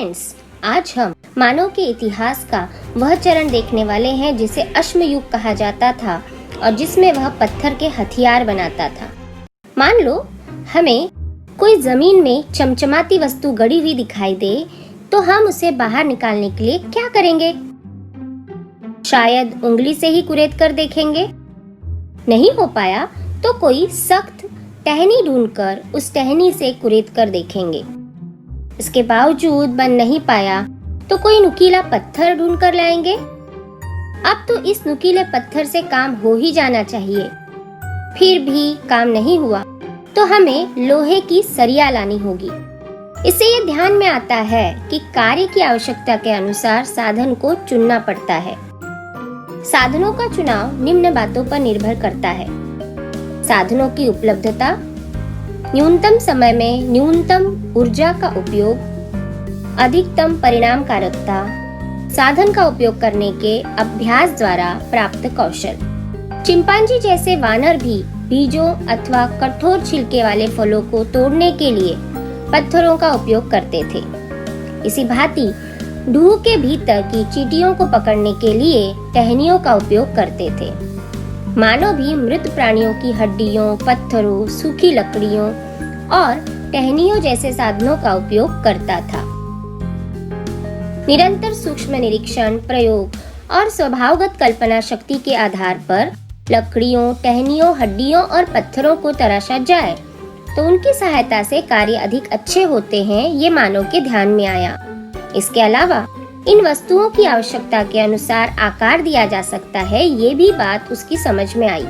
Friends, आज हम मानव के इतिहास का वह चरण देखने वाले हैं जिसे अश्मयुग कहा जाता था और जिसमें वह पत्थर के हथियार बनाता था। मान लो हमें कोई जमीन में चमचमाती वस्तु गड़ी हुई दिखाई दे तो हम उसे बाहर निकालने के लिए क्या करेंगे? शायद उंगली से ही कुरेद कर देखेंगे। नहीं हो पाया तो कोई सख्त टहनी ढूंढकर उस टहनी से कुरेद कर देखेंगे। इसके बावजूद बन नहीं पाया तो कोई नुकीला पत्थर ढूंढ कर लाएंगे। अब तो इस नुकीले पत्थर से काम हो ही जाना चाहिए। फिर भी काम नहीं हुआ तो हमें लोहे की सरिया लानी होगी। इससे ये ध्यान में आता है कि कार्य की आवश्यकता के अनुसार साधन को चुनना पड़ता है। साधनों का चुनाव निम्न बातों पर निर्भर करता है: साधनों की उपलब्धता, न्यूनतम समय में न्यूनतम ऊर्जा का उपयोग, अधिकतम परिणामकारकता, साधन का उपयोग करने के अभ्यास द्वारा प्राप्त कौशल। चिंपांजी जैसे वानर भी बीजों अथवा कठोर छिलके वाले फलों को तोड़ने के लिए पत्थरों का उपयोग करते थे। इसी भांति ढूह के भीतर की चींटियों को पकड़ने के लिए टहनियों का उपयोग करते थे। मानव भी मृत प्राणियों की हड्डियों, पत्थरों, सूखी लकड़ियों और टहनियों जैसे साधनों का उपयोग करता था। निरंतर सूक्ष्म निरीक्षण, प्रयोग और स्वभावगत कल्पना शक्ति के आधार पर लकड़ियों, टहनियों, हड्डियों और पत्थरों को तराशा जाए तो उनकी सहायता से कार्य अधिक अच्छे होते हैं, ये मानव के ध्यान में आया। इसके अलावा इन वस्तुओं की आवश्यकता के अनुसार आकार दिया जा सकता है, ये भी बात उसकी समझ में आई।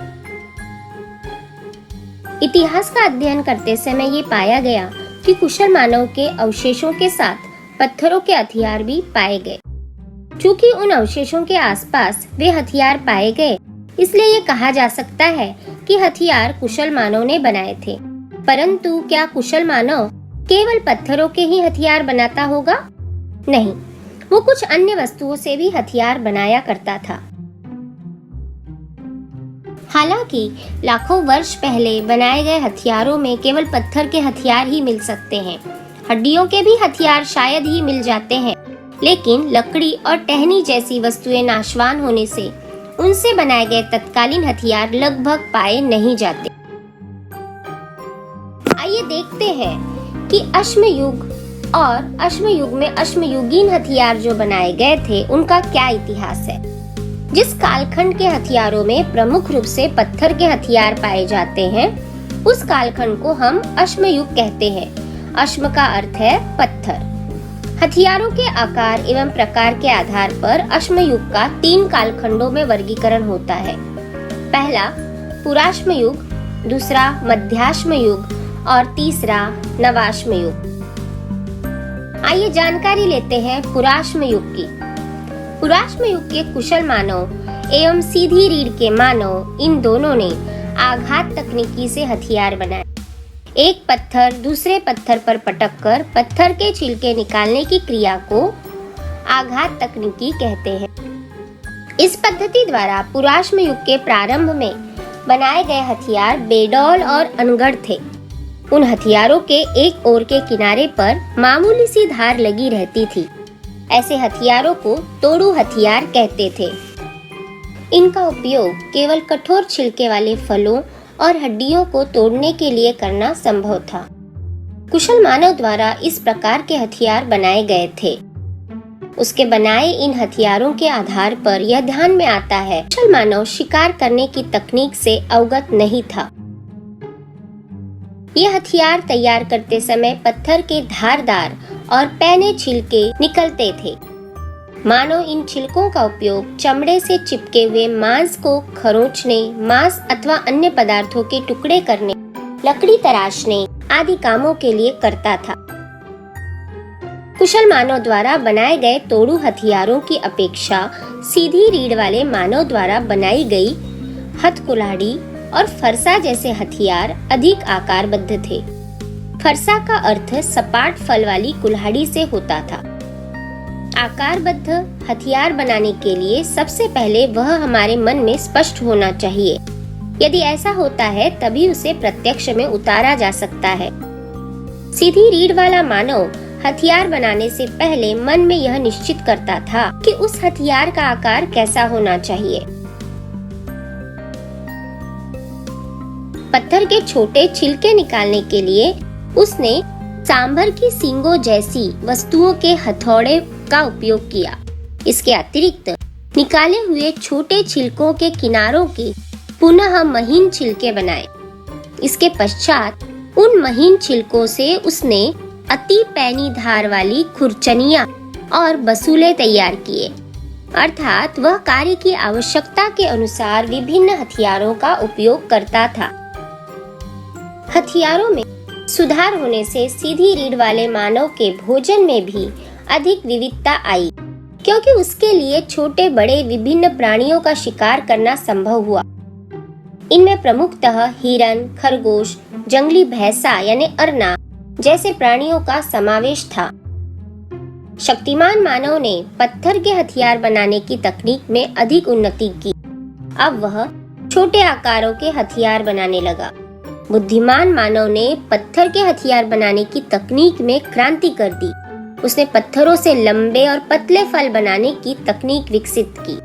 इतिहास का अध्ययन करते समय ये पाया गया कि कुशल मानव के अवशेषों के साथ पत्थरों के हथियार भी पाए गए। चूंकि उन अवशेषों के आसपास वे हथियार पाए गए, इसलिए ये कहा जा सकता है कि हथियार कुशल मानव ने बनाए थे। परंतु क्या कुशल मानव केवल पत्थरों के ही हथियार बनाता होगा? नहीं, वो कुछ अन्य वस्तुओं से भी हथियार बनाया करता था। हालांकि लाखों वर्ष पहले बनाए गए हथियारों में केवल पत्थर के हथियार ही मिल सकते हैं। हड्डियों के भी हथियार शायद ही मिल जाते हैं, लेकिन लकड़ी और टहनी जैसी वस्तुएं नाशवान होने से उनसे बनाए गए तत्कालीन हथियार लगभग पाए नहीं जाते। आइए देखते हैं कि अश्मयुग और अश्मयुग में अश्मयुगीन हथियार जो बनाए गए थे उनका क्या इतिहास है। जिस कालखंड के हथियारों में प्रमुख रूप से पत्थर के हथियार पाए जाते हैं, उस कालखंड को हम अश्मयुग कहते हैं। अश्म का अर्थ है पत्थर। हथियारों के आकार एवं प्रकार के आधार पर अश्मयुग का 3 कालखंडों में वर्गीकरण होता है। पहला पुराश्मयुग, दूसरा मध्याश्मयुग और तीसरा नवाश्मयुग। आइए जानकारी लेते हैं पुराश्मयुग की। पुराश्मयुग के कुशल मानव एवं सीधी रीढ़ के मानव, इन दोनों ने आघात तकनीकी से हथियार बनाए। एक पत्थर दूसरे पत्थर पर पटककर पत्थर के छिलके निकालने की क्रिया को आघात तकनीकी कहते हैं। इस पद्धति द्वारा पुराश्मयुग के प्रारंभ में बनाए गए हथियार बेडौल और अनगढ़ थे। उन हथियारों के एक ओर के किनारे पर मामूली सी धार लगी रहती थी। ऐसे हथियारों को तोड़ू हथियार कहते थे। इनका उपयोग केवल कठोर छिलके वाले फलों और हड्डियों को तोड़ने के लिए करना संभव था। कुशल मानव द्वारा इस प्रकार के हथियार बनाए गए थे। उसके बनाए इन हथियारों के आधार पर यह ध्यान में आता है कुशल मानव शिकार करने की तकनीक से अवगत नहीं था। ये हथियार तैयार करते समय पत्थर के धारदार और पैने छिलके निकलते थे। मानव इन छिलकों का उपयोग चमड़े से चिपके हुए मांस को खरोंचने, मांस अथवा अन्य पदार्थों के टुकड़े करने, लकड़ी तराशने आदि कामों के लिए करता था। कुशल मानव द्वारा बनाए गए तोड़ू हथियारों की अपेक्षा सीधी रीढ़ वाले मानव द्वारा बनाई गई हथकुल्हाड़ी और फरसा जैसे हथियार अधिक आकारबद्ध थे। फरसा का अर्थ सपाट फल वाली कुल्हाड़ी से होता था। आकारबद्ध हथियार बनाने के लिए सबसे पहले वह हमारे मन में स्पष्ट होना चाहिए। यदि ऐसा होता है तभी उसे प्रत्यक्ष में उतारा जा सकता है। सीधी रीढ़ वाला मानव हथियार बनाने से पहले मन में यह निश्चित करता था कि उस हथियार का आकार कैसा होना चाहिए। पत्थर के छोटे छिलके निकालने के लिए उसने सांभर की सींगों जैसी वस्तुओं के हथौड़े का उपयोग किया। इसके अतिरिक्त निकाले हुए छोटे छिलकों के किनारों के पुनः महीन छिलके बनाए। इसके पश्चात उन महीन छिलकों से उसने अति पैनी धार वाली खुरचनियां और बसूले तैयार किए, अर्थात वह कार्य की आवश्यकता के अनुसार विभिन्न हथियारों का उपयोग करता था। हथियारों में सुधार होने से सीधी रीढ़ वाले मानव के भोजन में भी अधिक विविधता आई, क्योंकि उसके लिए छोटे बड़े विभिन्न प्राणियों का शिकार करना संभव हुआ। इनमें प्रमुखतः हिरन, खरगोश, जंगली भैंसा यानी अरना जैसे प्राणियों का समावेश था। शक्तिमान मानव ने पत्थर के हथियार बनाने की तकनीक में अधिक उन्नति की। अब वह छोटे आकारों के हथियार बनाने लगा। बुद्धिमान मानव ने पत्थर के हथियार बनाने की तकनीक में क्रांति कर दी। उसने पत्थरों से लंबे और पतले फल बनाने की तकनीक विकसित की।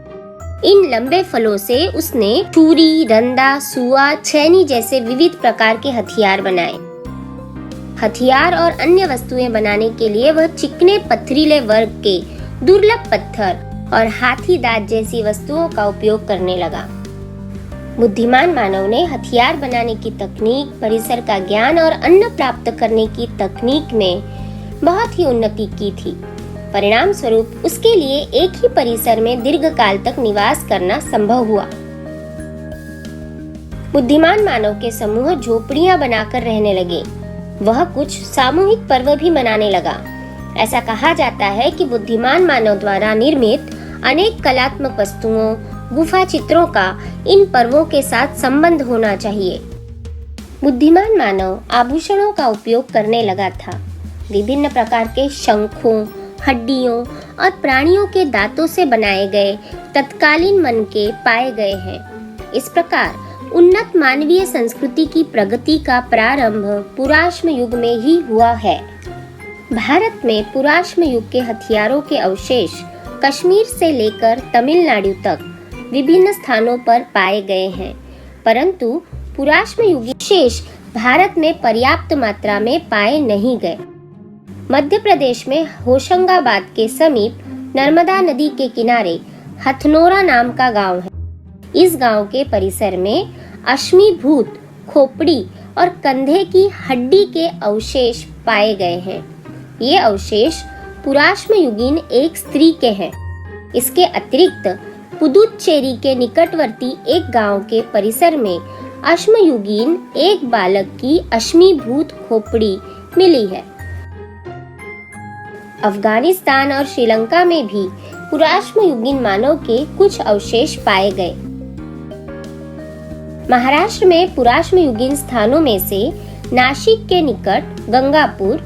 इन लंबे फलों से उसने छुरी, डंडा, सुआ, छेनी जैसे विविध प्रकार के हथियार बनाए। हथियार और अन्य वस्तुएं बनाने के लिए वह चिकने पथरीले वर्ग के दुर्लभ पत्थर और हाथी दांत जैसी वस्तुओं का उपयोग करने लगा। बुद्धिमान मानव ने हथियार बनाने की तकनीक, परिसर का ज्ञान और अन्न प्राप्त करने की तकनीक में बहुत ही उन्नति की थी। परिणाम स्वरूप उसके लिए एक ही परिसर में दीर्घकाल तक निवास करना संभव हुआ। बुद्धिमान मानव के समूह झोपड़ियां बनाकर रहने लगे। वह कुछ सामूहिक पर्व भी मनाने लगा। ऐसा कहा जाता है कि बुद्धिमान मानव द्वारा निर्मित अनेक कलात्मक वस्तुओं, गुफा चित्रों का इन पर्वों के साथ संबंध होना चाहिए। बुद्धिमान मानव आभूषणों का उपयोग करने लगा था। विभिन्न प्रकार के शंखों, हड्डियों और प्राणियों के दांतों से बनाए गए तत्कालीन मनके पाए गए हैं। इस प्रकार उन्नत मानवीय संस्कृति की प्रगति का प्रारंभ पुराश्म युग में ही हुआ है। भारत में पुराश्म युग के हथियारों के अवशेष कश्मीर से लेकर तमिलनाडु तक विभिन्न स्थानों पर पाए गए हैं, परंतु पुराश्म युगीन अवशेष भारत में पर्याप्त मात्रा में पाए नहीं गए। मध्य प्रदेश में होशंगाबाद के समीप नर्मदा नदी के किनारे हथनोरा नाम का गांव है। इस गांव के परिसर में अश्मीभूत खोपड़ी और कंधे की हड्डी के अवशेष पाए गए हैं। ये अवशेष पुराश्म युगीन एक स्त्री के हैं। इसके अतिरिक्त पुदुच्चेरी के निकटवर्ती एक गांव के परिसर में अश्मयुगीन एक बालक की अश्मीभूत खोपड़ी मिली है। अफगानिस्तान और श्रीलंका में भी पुराश्म युगीन मानव के कुछ अवशेष पाए गए। महाराष्ट्र में पुराश्म युगीन स्थानों में से नासिक के निकट गंगापुर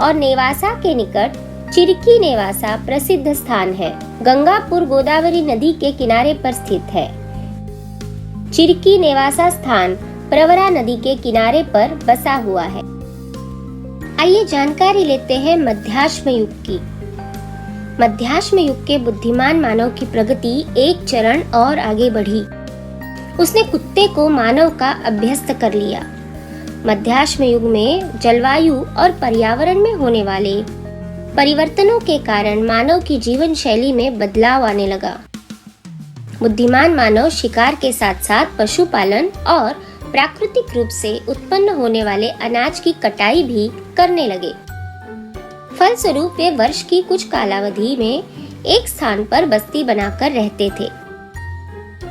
और नेवासा के निकट चिरकी नेवासा प्रसिद्ध स्थान है। गंगापुर गोदावरी नदी के किनारे पर स्थित है। चिरकी नेवासा स्थान प्रवरा नदी के किनारे पर बसा हुआ है। आइए जानकारी लेते हैं मध्याश्म युग की। मध्याश्म युग के बुद्धिमान मानव की प्रगति एक चरण और आगे बढ़ी। उसने कुत्ते को मानव का अभ्यस्त कर लिया। मध्याश्म युग में जलवायु और पर्यावरण में होने वाले परिवर्तनों के कारण मानव की जीवन शैली में बदलाव आने लगा। बुद्धिमान मानव शिकार के साथ साथ पशुपालन और प्राकृतिक रूप से उत्पन्न होने वाले अनाज की कटाई भी करने लगे। फलस्वरूप वे वर्ष की कुछ कालावधि में एक स्थान पर बस्ती बनाकर रहते थे।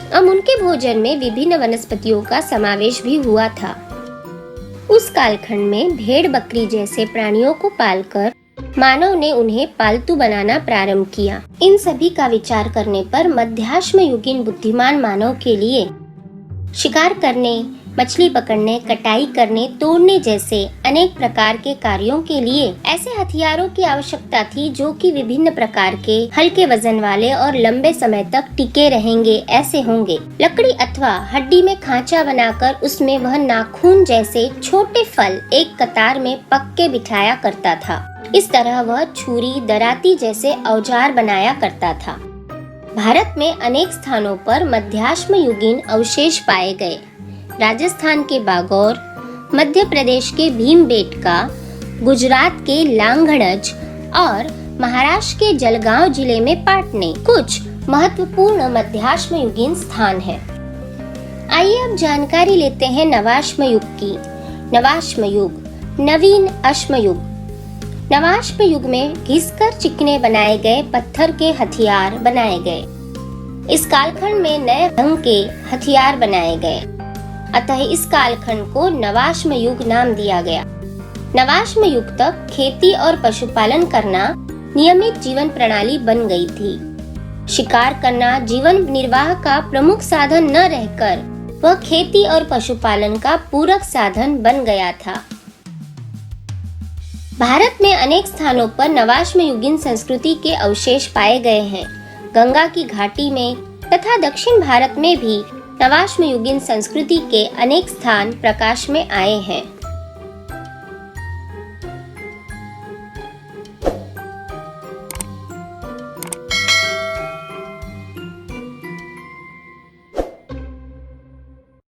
अब उनके भोजन में विभिन्न वनस्पतियों का समावेश भी हुआ था। उस कालखंड में भेड़ बकरी जैसे प्राणियों को पालकर मानव ने उन्हें पालतू बनाना प्रारंभ किया। इन सभी का विचार करने पर मध्याश्म युगीन बुद्धिमान मानव के लिए शिकार करने, मछली पकड़ने, कटाई करने, तोड़ने जैसे अनेक प्रकार के कार्यों के लिए ऐसे हथियारों की आवश्यकता थी जो कि विभिन्न प्रकार के हल्के वजन वाले और लंबे समय तक टिके रहेंगे ऐसे होंगे। लकड़ी अथवा हड्डी में खांचा बनाकर उसमें वह नाखून जैसे छोटे फल एक कतार में पक के बिठाया करता था। इस तरह वह छुरी, दराती जैसे औजार बनाया करता था। भारत में अनेक स्थानों पर मध्याश्म युगीन अवशेष पाए गए। राजस्थान के बागौर, मध्य प्रदेश के भीमबेटका, गुजरात के लांगड़ज और महाराष्ट्र के जलगांव जिले में पाटने कुछ महत्वपूर्ण मध्याश्म युगीन स्थान हैं। आइए अब जानकारी लेते हैं नवाश्म युग की। नवाश्म युग, नवीन अश्म युग। नवाश्म युग में घिसकर चिकने बनाए गए पत्थर के हथियार बनाए गए। इस कालखंड में नए ढंग के हथियार बनाए गए, अतः इस कालखंड को नवाश्म युग नाम दिया गया। नवाश्म युग तक खेती और पशुपालन करना नियमित जीवन प्रणाली बन गई थी। शिकार करना जीवन निर्वाह का प्रमुख साधन न रहकर वह खेती और पशुपालन का पूरक साधन बन गया था। भारत में अनेक स्थानों पर नवाश्म युगीन संस्कृति के अवशेष पाए गए हैं। गंगा की घाटी में तथा दक्षिण भारत में भी नवाश्म युगीन संस्कृति के अनेक स्थान प्रकाश में आए हैं।